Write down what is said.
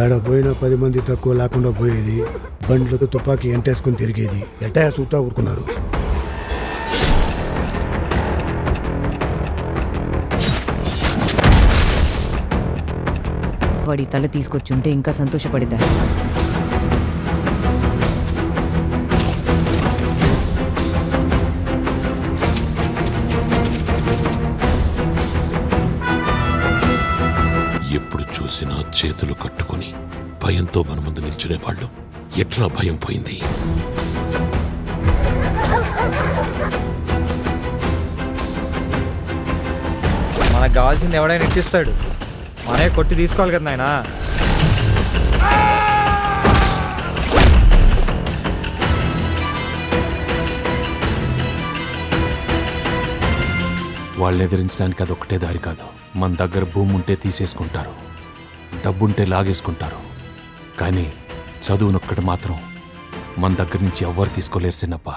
ఏడ పోయినా 10 మంది తక్కువ లేకుండా పోయేది. బండ్లకు తుపాకీ ఎంటేసుకుని తిరిగేది. ఎట్టా సూతా ఊరుకున్నారు. వాడి తల తీసుకొచ్చుంటే ఇంకా సంతోషపడేదాన్ని. ఎప్పుడు చూసినా చేతులు కట్టుకుని భయంతో మన ముందు నిల్చునేవాళ్ళు. ఎట్లా భయం పోయింది? మనకు కావాల్సింది ఎవడైనా ఇచ్చిస్తాడు, మనే కొట్టి తీసుకోవాలి కదా నాయనా. వాళ్ళని ఎదిరించడానికి అదొక్కటే దారి కాదు. మన దగ్గర భూమి ఉంటే తీసేసుకుంటారు, డబ్బుంటే లాగేసుకుంటారు. కానీ చదువునొక్కటి మాత్రం మన దగ్గర నుంచి ఎవ్వరు తీసుకోలేరు చిన్నప్ప.